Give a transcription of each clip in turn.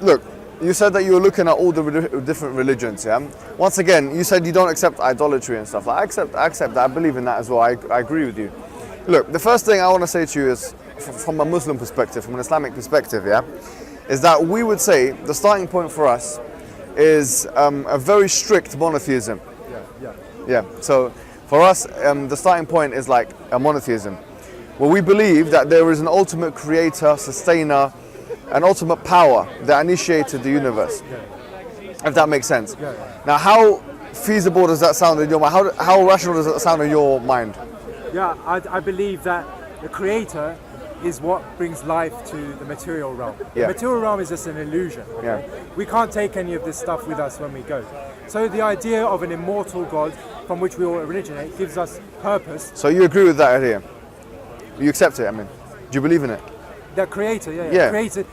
Look, you said that you were looking at all the different religions, yeah? Once again, you said you don't accept idolatry and stuff. I accept that. I believe in that as well. I agree with you. Look, the first thing I want to say to you is, from a Muslim perspective, from an Islamic perspective, yeah, is that we would say the starting point for us is a very strict monotheism. Yeah. So for us, the starting point is like a monotheism, where we believe that there is an ultimate creator, sustainer, an ultimate power that initiated the universe. If that makes sense. Now, how feasible does that sound in your mind? How rational does that sound in your mind? Yeah, I believe that the creator is what brings life to the material realm. The material realm is just an illusion. Okay? We can't take any of this stuff with us when we go. So the idea of an immortal God from which we all originate gives us purpose. So you agree with that idea? You accept it, I mean? Do you believe in it? The creator, yeah. Creator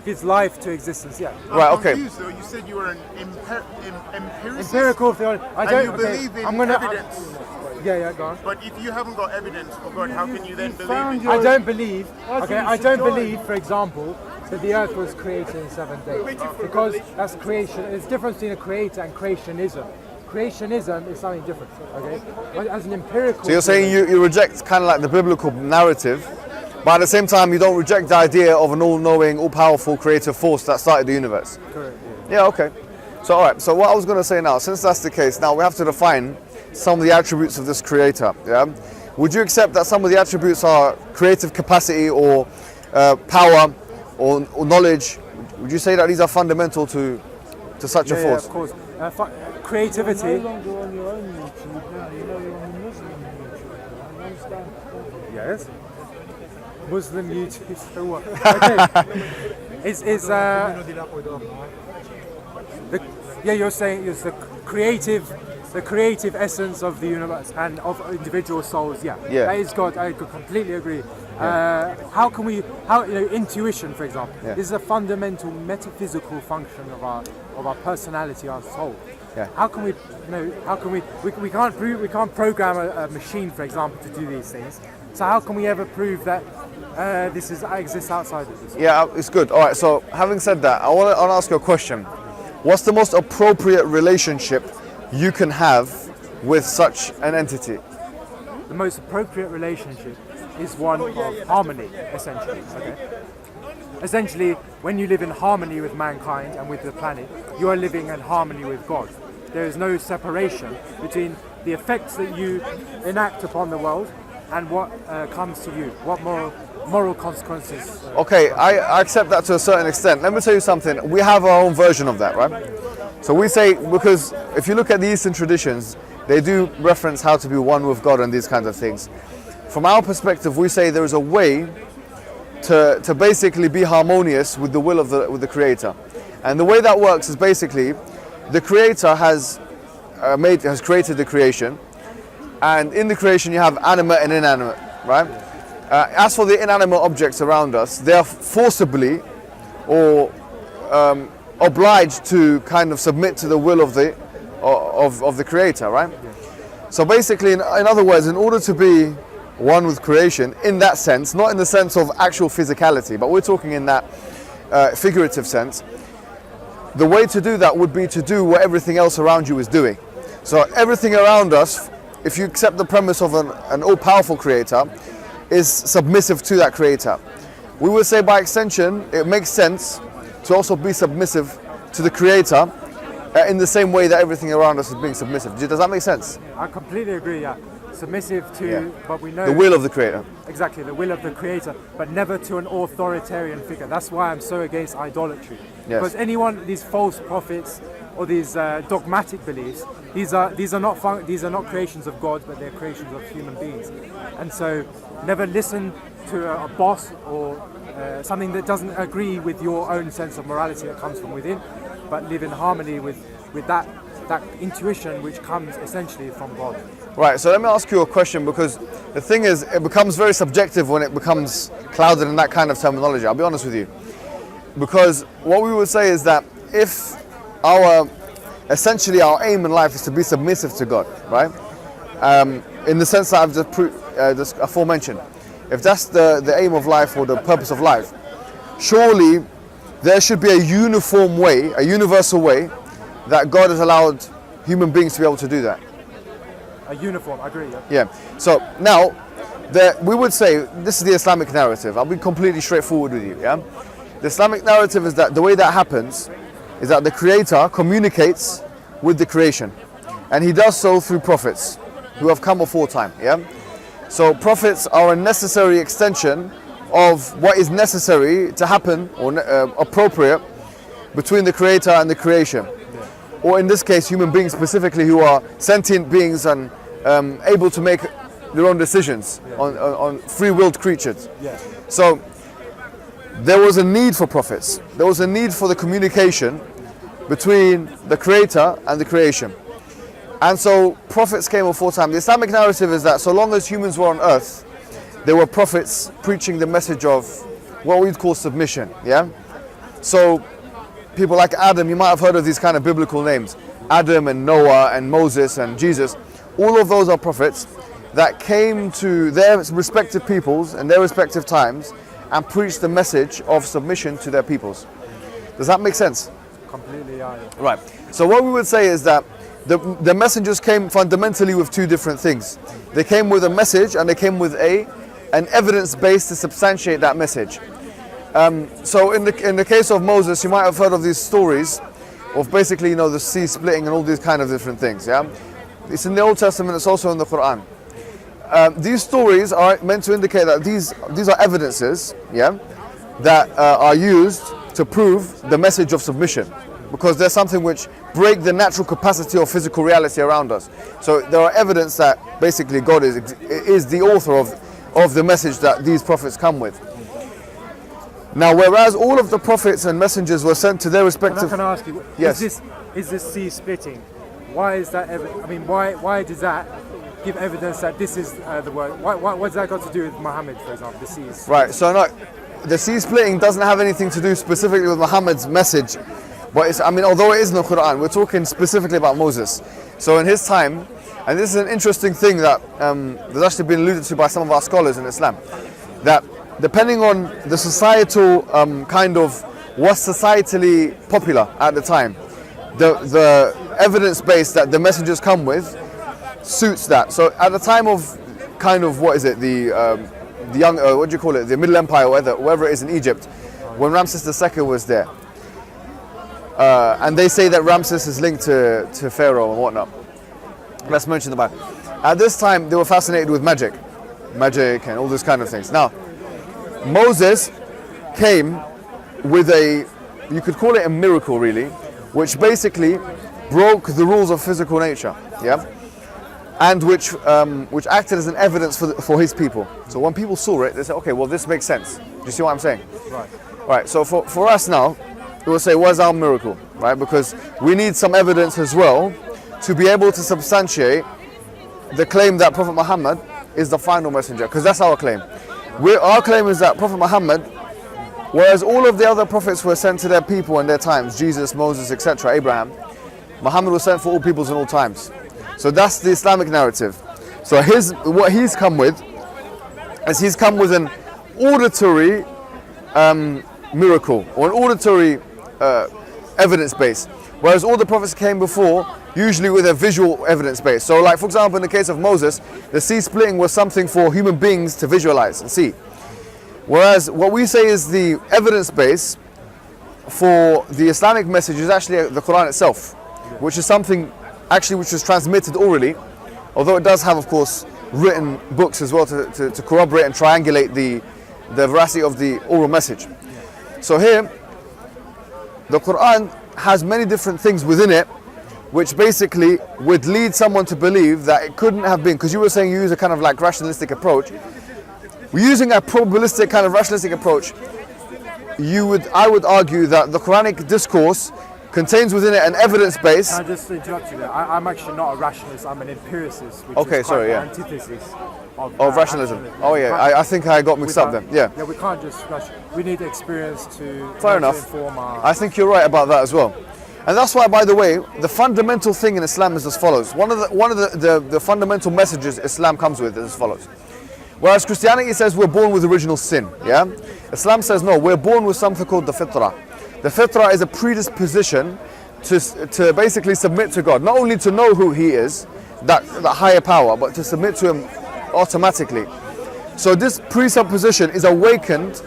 gives life to existence, yeah. Right, okay. I'm confused, though. You said you were an empiricist? Empirical theology. You believe in evidence. Yeah, go on. But if you haven't got evidence for God, how can you then believe in I don't believe, for example, that the earth was created in 7 days. Because that's creation. There's a difference between a creator and creationism. Creationism is something different, okay? As an empirical... So you're saying you reject kind of like the biblical narrative, but at the same time you don't reject the idea of an all-knowing, all-powerful creative force that started the universe? Correct, yeah, okay. So alright, so what I was going to say now, since that's the case, now we have to define some of the attributes of this creator, yeah? Would you accept that some of the attributes are creative capacity or power or knowledge? Would you say that these are fundamental to such a force? Yeah, of course. Creativity. You're no longer on your own YouTube now, you're on the Muslim YouTube. I understand. Yes. Muslim YouTube, so what? Okay. You're saying it's the creative essence of the universe and of individual souls. Yeah. That is God. I could completely agree. How can we? Intuition, for example, is a fundamental metaphysical function of our personality, our soul. Yeah. How can we? We can't program a machine, for example, to do these things. So how can we ever prove that this exists outside of this? Yeah, it's good. All right. So having said that, I want to ask you a question. What's the most appropriate relationship you can have with such an entity? The most appropriate relationship is one of harmony, essentially. Okay? Essentially, when you live in harmony with mankind and with the planet, you are living in harmony with God. There is no separation between the effects that you enact upon the world and what comes to you, what moral consequences. Okay, I accept that to a certain extent. Let me tell you something. We have our own version of that, right? So we say, because if you look at the Eastern traditions, they do reference how to be one with God and these kinds of things. From our perspective, we say there is a way to basically be harmonious with the will of the Creator. And the way that works is basically, the Creator has created the creation, and in the creation you have animate and inanimate, right? As for the inanimate objects around us, they are forcibly or obliged to kind of submit to the will of the Creator, right? So basically, in other words, in order to be one with creation, in that sense, not in the sense of actual physicality, but we're talking in that figurative sense, the way to do that would be to do what everything else around you is doing. So everything around us, if you accept the premise of an all-powerful Creator, is submissive to that Creator. We would say by extension, it makes sense to also be submissive to the Creator in the same way that everything around us is being submissive. Does that make sense? I completely agree, yeah. Submissive to, but we know... the will of the Creator. Exactly, the will of the Creator, but never to an authoritarian figure. That's why I'm so against idolatry. Yes. Because these false prophets or these dogmatic beliefs, these are not creations of God, but they're creations of human beings. And so never listen to a boss or something that doesn't agree with your own sense of morality that comes from within, but live in harmony with that intuition which comes essentially from God. Right, so let me ask you a question, because the thing is, it becomes very subjective when it becomes clouded in that kind of terminology. I'll be honest with you. Because what we would say is that if essentially our aim in life is to be submissive to God, right? In the sense that I've just aforementioned, if that's the aim of life or the purpose of life, surely there should be a uniform way, a universal way, that God has allowed human beings to be able to do that. A uniform, I agree. Yeah. Yeah. So now, we would say this is the Islamic narrative. I'll be completely straightforward with you. Yeah. The Islamic narrative is that the way that happens is that the Creator communicates with the creation, and He does so through prophets who have come before time. Yeah. So prophets are a necessary extension of what is necessary to happen or appropriate between the Creator and the creation. Or in this case, human beings specifically, who are sentient beings and able to make their own decisions on free-willed creatures. Yeah. So there was a need for prophets. There was a need for the communication between the Creator and the creation. And so prophets came before time. The Islamic narrative is that so long as humans were on earth, there were prophets preaching the message of what we'd call submission. Yeah. So people like Adam, you might have heard of these kind of biblical names. Adam and Noah and Moses and Jesus. All of those are prophets that came to their respective peoples and their respective times and preached the message of submission to their peoples. Does that make sense? Completely, yeah. Right. So what we would say is that the messengers came fundamentally with two different things. They came with a message and they came with an evidence base to substantiate that message. So in the case of Moses, you might have heard of these stories of basically, the sea splitting and all these kind of different things. Yeah, it's in the Old Testament. It's also in the Quran. These stories are meant to indicate that these are evidences, yeah, that are used to prove the message of submission, because there's something which break the natural capacity of physical reality around us. So there are evidence that basically God is the author of the message that these prophets come with. Now, whereas all of the prophets and messengers were sent to their respective... Can I ask you, yes. is this sea splitting? Why is that, why does that give evidence that this is the word? What's that got to do with Muhammad, for example, the seas? Right, so no, the sea splitting doesn't have anything to do specifically with Muhammad's message, but although it is in the Quran, we're talking specifically about Moses. So in his time, and this is an interesting thing that there's actually been alluded to by some of our scholars in Islam, that depending on the societal kind of what's societally popular at the time, the evidence base that the messengers come with suits that. So at the time of kind of the young what do you call it, the Middle Empire, wherever it is in Egypt, when Ramses II was there, and they say that Ramses is linked to Pharaoh and whatnot. Let's mention the Bible. At this time, they were fascinated with magic and all these kind of things. Now, Moses came with you could call it a miracle really, which basically broke the rules of physical nature, yeah, and which acted as an evidence for his people. So when people saw it, they said, okay, well, this makes sense. Do you see what I'm saying? Right. Right. So for us now, we will say, where's our miracle, right? Because we need some evidence as well to be able to substantiate the claim that Prophet Muhammad is the final messenger, because that's our claim. Our claim is that Prophet Muhammad, whereas all of the other prophets were sent to their people in their times, Jesus, Moses, etc., Abraham, Muhammad was sent for all peoples in all times. So that's the Islamic narrative. So what he's come with is he's come with an auditory miracle, or an auditory evidence base, whereas all the prophets came before usually with a visual evidence base. So like, for example, in the case of Moses, the sea splitting was something for human beings to visualize and see. Whereas what we say is the evidence base for the Islamic message is actually the Quran itself, which is something actually which was transmitted orally, although it does have, of course, written books as well to corroborate and triangulate the veracity of the oral message. So here, the Quran has many different things within it which basically would lead someone to believe that it couldn't have been, because you were saying you use a kind of like rationalistic approach. We're using a probabilistic kind of rationalistic approach. I would argue that the Quranic discourse contains within it an evidence base. Can I just interrupt you there? I'm actually not a rationalist, I'm an empiricist, which Okay, is sorry, yeah. antithesis Of rationalism. Oh yeah, I think I got mixed up then. Yeah. Yeah, we can't just rush. We need experience to Fair enough. inform our... I think you're right about that as well. And that's why, by the way, the fundamental thing in Islam is as follows. One of the fundamental messages Islam comes with is as follows. Whereas Christianity says we're born with original sin, yeah? Islam says no, we're born with something called the fitrah. The fitrah is a predisposition to basically submit to God, not only to know who He is, that higher power, but to submit to Him automatically. So this presupposition is awakened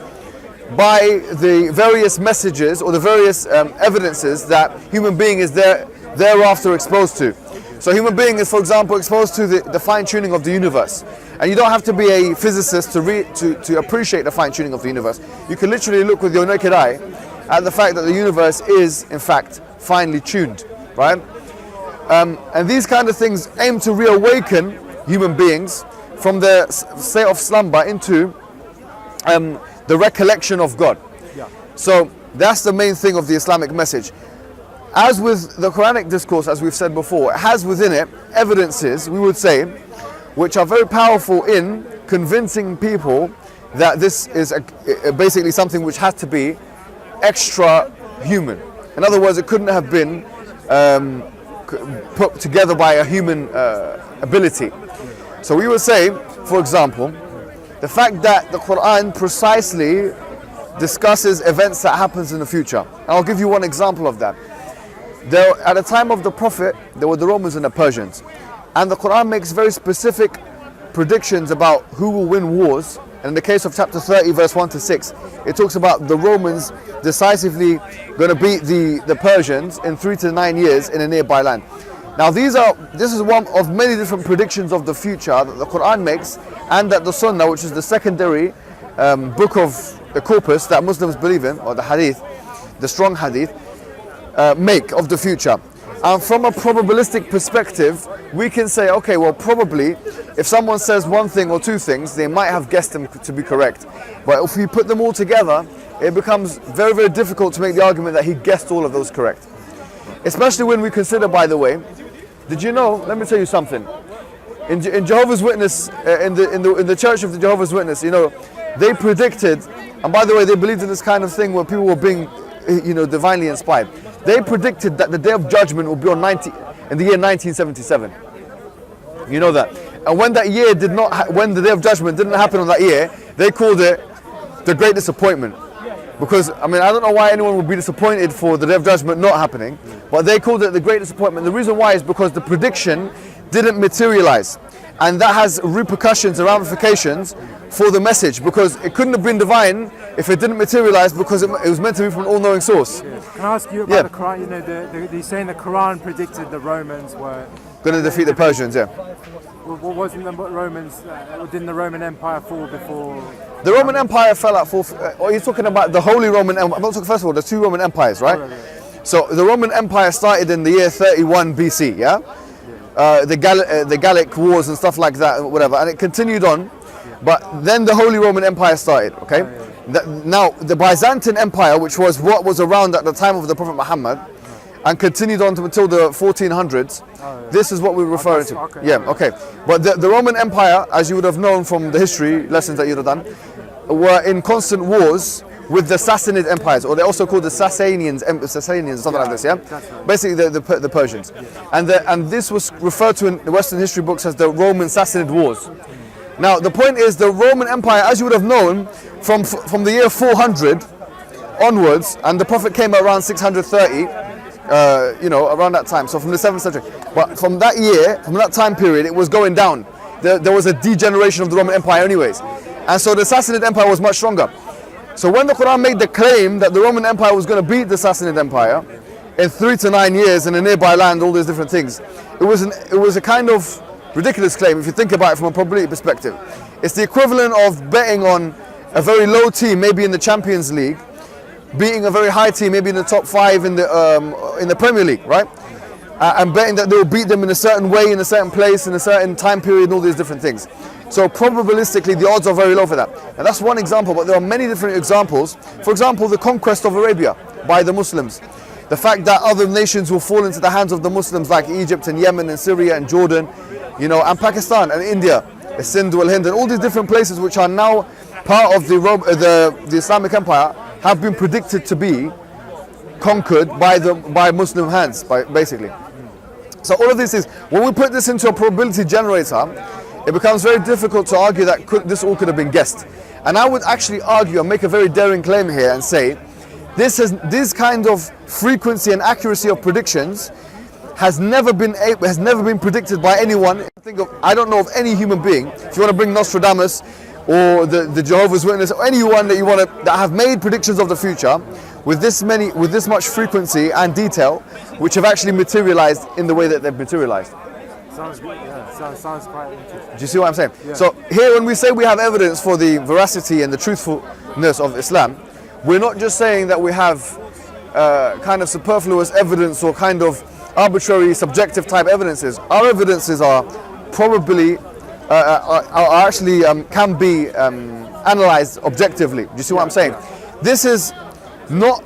by the various messages or the various evidences that human being is thereafter exposed to. So human being is, for example, exposed to the fine-tuning of the universe. And you don't have to be a physicist to appreciate the fine-tuning of the universe. You can literally look with your naked eye at the fact that the universe is, in fact, finely tuned, right? And these kind of things aim to reawaken human beings from their state of slumber into the recollection of God. Yeah. So that's the main thing of the Islamic message. As with the Quranic discourse, as we've said before, it has within it evidences, we would say, which are very powerful in convincing people that this is basically something which has to be extra human. In other words, it couldn't have been put together by a human ability. So we would say, for example, the fact that the Quran precisely discusses events that happens in the future. And I'll give you one example of that. At the time of the Prophet, there were the Romans and the Persians. And the Quran makes very specific predictions about who will win wars. And in the case of chapter 30, verse 1 to 6, it talks about the Romans decisively going to beat the Persians in 3 to 9 years in a nearby land. Now this is one of many different predictions of the future that the Quran makes, and that the Sunnah, which is the secondary book of the corpus that Muslims believe in, or the Hadith, the strong Hadith, make of the future. And from a probabilistic perspective, we can say, okay, well, probably if someone says one thing or two things, they might have guessed them to be correct. But if we put them all together, it becomes very, very difficult to make the argument that he guessed all of those correct. Especially when we consider, by the way, did you know, let me tell you something. In Jehovah's Witness, in the Church of the Jehovah's Witness, you know, they predicted, and by the way, they believed in this kind of thing where people were being, you know, divinely inspired. They predicted that the Day of Judgment will be in the year 1977. You know that. And when that year when the Day of Judgment didn't happen on that year, they called it the Great Disappointment. Because, I mean, I don't know why anyone would be disappointed for the Day of Judgment not happening, but they called it the Great Disappointment. The reason why is because the prediction didn't materialize. And that has repercussions and ramifications for the message, because it couldn't have been divine if it didn't materialize, because it was meant to be from an all-knowing source. Can I ask you about the Quran? You know, they're saying the Quran predicted the Romans were going to defeat the Persians, yeah. Well, wasn't the Romans, didn't the Roman Empire fall before? The Roman Empire fell at or you're talking about the Holy Roman Empire. I'm not talking, first of all, there's two Roman empires, right? Oh, right. So the Roman Empire started in the year 31 BC, yeah? The Gallic Wars and stuff like that, whatever, and it continued on. But then the Holy Roman Empire started, okay? Now, the Byzantine Empire, which was what was around at the time of the Prophet Muhammad, and continued on until the 1400s, this is what we're referring to. Okay, yeah, okay. But the Roman Empire, as you would have known from the history lessons that you'd have done, were in constant wars with the Sassanid empires, or they're also called the Sasanians, something like this, yeah? Right. Basically the Persians. And this was referred to in the Western history books as the Roman Sassanid Wars. Now, the point is, the Roman Empire, as you would have known, from the year 400 onwards, and the Prophet came around 630, you know, around that time, so from the 7th century. But from that year, from that time period, it was going down. There was a degeneration of the Roman Empire anyways. And so the Sassanid Empire was much stronger. So when the Quran made the claim that the Roman Empire was going to beat the Sassanid Empire in 3 to 9 years in a nearby land, all these different things, it was a kind of ridiculous claim if you think about it from a probability perspective. It's the equivalent of betting on a very low team, maybe in the Champions League, beating a very high team, maybe in the top 5 in the Premier League, right? And betting that they will beat them in a certain way, in a certain place, in a certain time period, and all these different things. So probabilistically, the odds are very low for that. And that's one example, but there are many different examples. For example, the conquest of Arabia by the Muslims. The fact that other nations will fall into the hands of the Muslims, like Egypt and Yemen and Syria and Jordan, you know, and Pakistan and India, Sindh wal Hind, and all these different places which are now part of the Islamic Empire, have been predicted to be conquered by Muslim hands, basically. So all of this is, when we put this into a probability generator, it becomes very difficult to argue that this all could have been guessed. And I would actually argue and make a very daring claim here and say this kind of frequency and accuracy of predictions has never been predicted by anyone. I don't know of any human being. If you want to bring Nostradamus or the Jehovah's Witness or anyone that have made predictions of the future with this much frequency and detail, which have actually materialized in the way that they've materialized. Sounds good. Yeah, sounds quite interesting. Do you see what I'm saying? Yeah. So here, when we say we have evidence for the veracity and the truthfulness of Islam, we're not just saying that we have kind of superfluous evidence or kind of arbitrary subjective type evidences. Our evidences are probably actually can be analyzed objectively. Do you see what I'm saying? This is not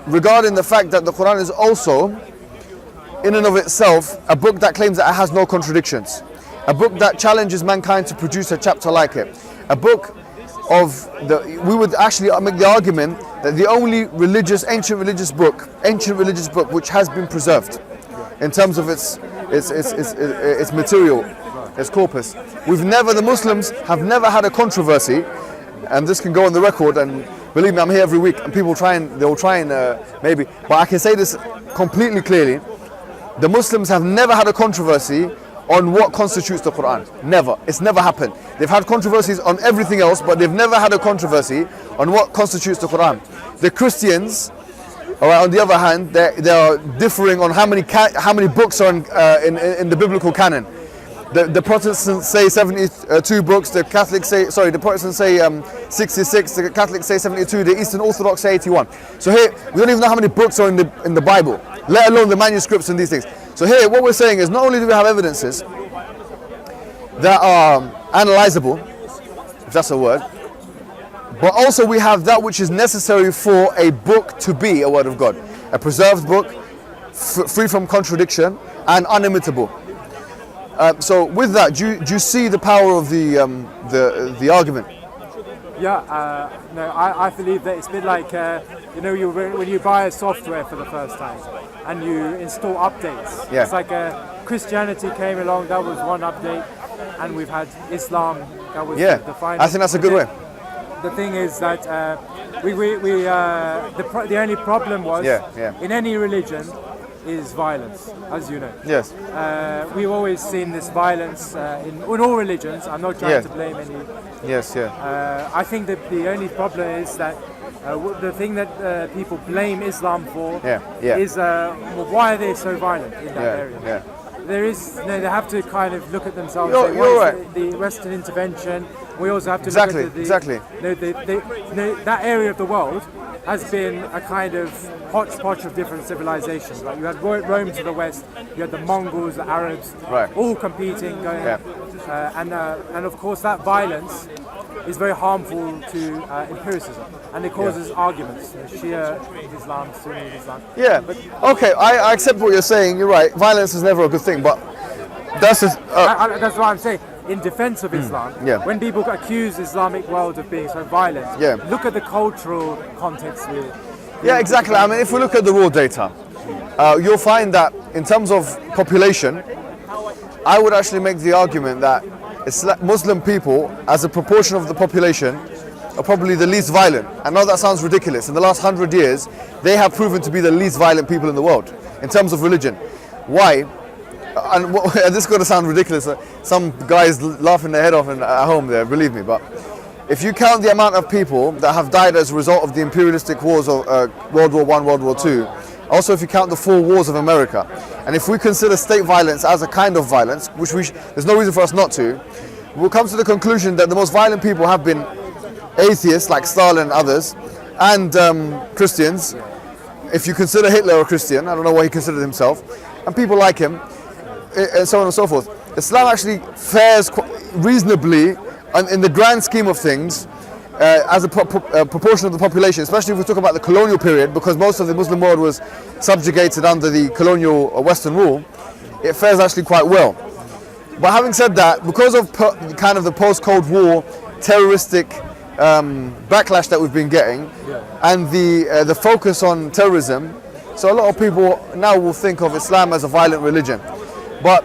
regarding the fact that the Quran is also, in and of itself, a book that claims that it has no contradictions, a book that challenges mankind to produce a chapter like it, a book we would actually make the argument that the only ancient religious book which has been preserved in terms of its material, its corpus. The Muslims have never had a controversy, and this can go on the record, and believe me, I'm here every week, and they'll try and maybe, but I can say this completely clearly. The Muslims have never had a controversy on what constitutes the Quran. Never. It's never happened. They've had controversies on everything else, but they've never had a controversy on what constitutes the Quran. The Christians, on the other hand, they are differing on how many books are in the biblical canon. The Protestants say 72 books. The Protestants say 66. The Catholics say 72. The Eastern Orthodox say 81. So here, we don't even know how many books are in the Bible, let alone the manuscripts and these things. So here, what we're saying is, not only do we have evidences that are analyzable, if that's a word, but also we have that which is necessary for a book to be a word of God, a preserved book, free from contradiction and unimitable. So with that, do you see the power of the argument? Yeah, no, I believe that it's a bit like when you buy a software for the first time and you install updates. Yeah. It's like Christianity came along, that was one update, and we've had Islam, that was the final. I think that's a good way. The thing is that the only problem was in any religion is violence, as you know. Yes. We've always seen this violence in all religions. I'm not trying to blame any. Yes, yeah. I think that the only problem is that the thing that people blame Islam for is why are they so violent in that area? Yeah. They have to kind of look at themselves. You're right. The Western intervention. We also have to Exactly. look at that area of the world has been a kind of hodgepodge of different civilizations. Like you had Rome to the west, you had the Mongols, the Arabs, all competing, going, and of course that violence is very harmful to empiricism, and it causes arguments. Shia Islam, Sunni Islam. Yeah. Okay, I accept what you're saying. You're right. Violence is never a good thing, but that's just. That's what I'm saying. In defense of Islam, when people accuse Islamic world of being so violent, look at the cultural context here. Yeah, exactly. I mean, if we look at the raw data, you'll find that in terms of population, I would actually make the argument that Muslim people, as a proportion of the population, are probably the least violent. I know that sounds ridiculous. In the last 100 years, they have proven to be the least violent people in the world in terms of religion. Why? And this is going to sound ridiculous. Some guys laughing their head off at home there, believe me. But if you count the amount of people that have died as a result of the imperialistic wars of World War I, World War II, also if you count the 4 wars of America, and if we consider state violence as a kind of violence, which there's no reason for us not to, we'll come to the conclusion that the most violent people have been atheists like Stalin and others, and Christians. If you consider Hitler a Christian, I don't know what he considered himself, and people like him, and so on and so forth. Islam actually fares reasonably in the grand scheme of things as a proportion of the population, especially if we talk about the colonial period, because most of the Muslim world was subjugated under the colonial Western rule. It fares actually quite well. But having said that, because of kind of the post-Cold War terroristic backlash that we've been getting, and the focus on terrorism, so a lot of people now will think of Islam as a violent religion. But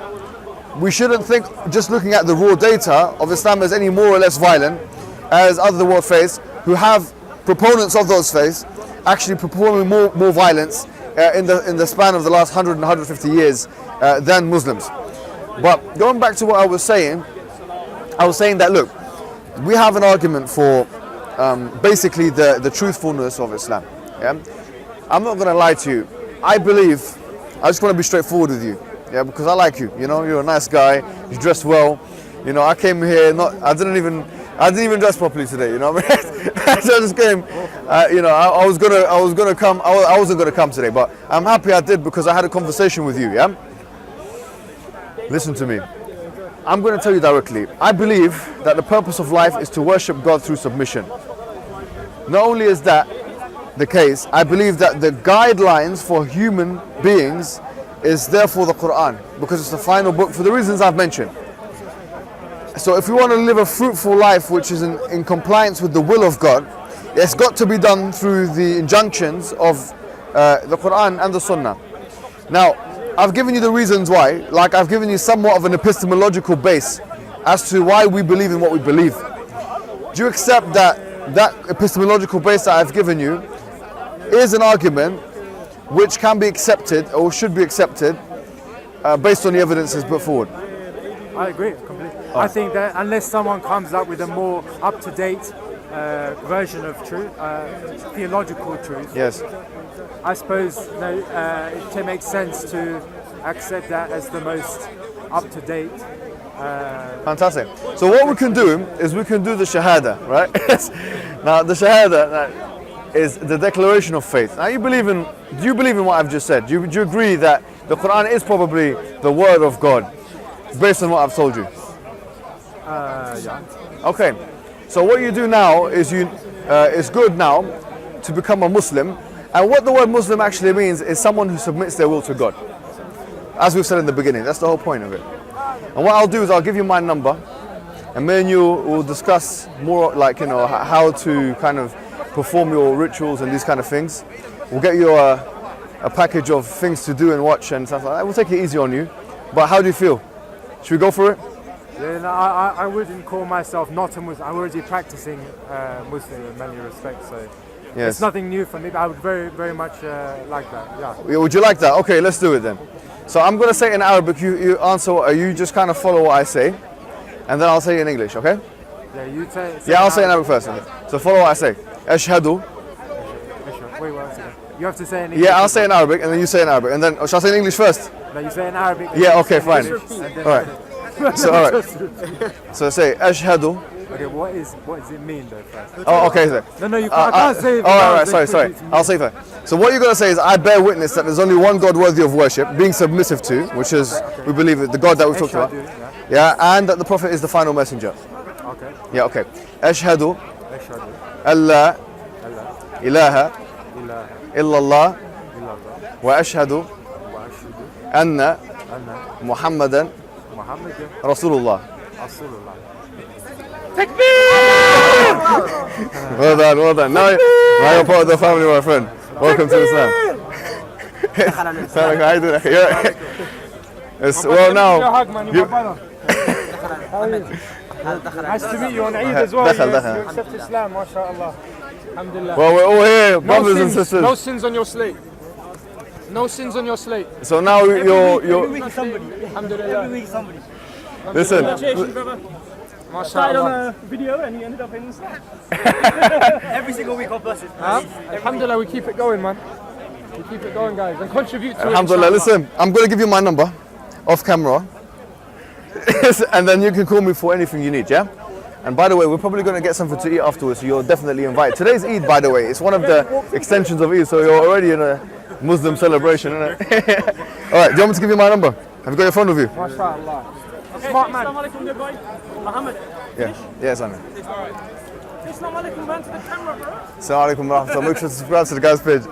we shouldn't think, just looking at the raw data, of Islam as any more or less violent as other world faiths who have proponents of those faiths actually performing more violence in the span of the last 100 and 150 years than Muslims. But going back to what I was saying that look, we have an argument for basically the truthfulness of Islam. Yeah? I'm not going to lie to you. I just want to be straightforward with you. Yeah, because I like you. You know, you're a nice guy. You dress well. You know, I came here I didn't even dress properly today. You know what I mean? So I just came. You know, I was gonna come. I wasn't gonna come today, but I'm happy I did because I had a conversation with you. Yeah. Listen to me. I'm going to tell you directly. I believe that the purpose of life is to worship God through submission. Not only is that the case, I believe that the guidelines for human beings is therefore the Quran, because it's the final book for the reasons I've mentioned. So if we want to live a fruitful life which is in compliance with the will of God, it's got to be done through the injunctions of the Quran and the Sunnah. Now, I've given you the reasons why, like I've given you somewhat of an epistemological base as to why we believe in what we believe. Do you accept that epistemological base that I've given you is an argument which can be accepted or should be accepted based on the evidences put forward? I agree completely. I think that unless someone comes up with a more up-to-date version of truth, theological truth, Yes. I suppose it makes sense to accept that as the most up-to-date. Fantastic. So what we can do is we can do the Shahada, right? Now the Shahada is the declaration of faith. Now do you believe in what I've just said? Do you agree that the Quran is probably the word of God based on what I've told you? Yeah. Okay. So what you do now is it's good now to become a Muslim. And what the word Muslim actually means is someone who submits their will to God. As we've said in the beginning, that's the whole point of it. And what I'll do is I'll give you my number, and me and you will discuss more, like, you know, how to kind of perform your rituals and these kind of things. We'll get you a package of things to do and watch and stuff like that. We'll take it easy on you. But how do you feel? Should we go for it? Yeah, no, I wouldn't call myself not a Muslim. I'm already practicing Muslim in many respects, so Yes. it's nothing new for me, but I would very, very much like that, yeah. Would you like that? Okay, let's do it then. So I'm going to say it in Arabic, you answer, you just kind of follow what I say, and then I'll say it in English, okay? Yeah, you say Yeah, I'll say it in Arabic first. Okay. So follow what I say. Ashhadu. Wait one second. You have to say in English. Yeah, I'll say in Arabic, and then you say in Arabic. And then, shall I say in English first? No, you say in Arabic. Yeah, okay, and fine. then- All right. So, all right. So say Ashhadu. Okay, what does it mean though first? Oh, okay. So, No, you can't, I can't say it. all right, without right, sorry. I'll say that. So what you're going to say is, I bear witness that there's only one God worthy of worship, being submissive to, which is, we believe, the God that we've talked about. Yeah, and that the Prophet is the final messenger. Okay. Yeah, okay. Ashhadu Ashhadu alla alla ilaha ilaha illallah illallah wa ashhadu wa ashhadu anna anna Muhammadan Muhammadan Rasulullah. Rasulullah. Well done. Now you're part of the family, my friend. Welcome to Islam. How you doing? Yeah. Well, now. Nice to meet you on Eid as well. دخل. You accept Islam, mashallah. Alhamdulillah. Well, we're all here, brothers and sisters. No sins on your slate. No sins on your slate. So now you're. Alhamdulillah. Every week somebody. Listen. Started on MashaAllah. a video and he ended up in Islam. Every single week of buses. Alhamdulillah, we keep it going, man. We keep it going, guys, and contribute to Alhamdulillah. it. Listen, I'm going to give you my number off camera. And then you can call me for anything you need, yeah? And by the way, we're probably going to get something to eat afterwards, so you're definitely invited. Today's Eid, by the way. It's one of the extensions of Eid, so you're already in a Muslim celebration, isn't it? All right, do you want me to give you my number? Have you got your phone with you? MashaAllah. Smart man. Muhammad. Yeah. Yes, I know. Assalamu alaikum, man, to the camera, bro. Assalamu alaikum wa rahmatullah. Make sure to subscribe to the guys' page.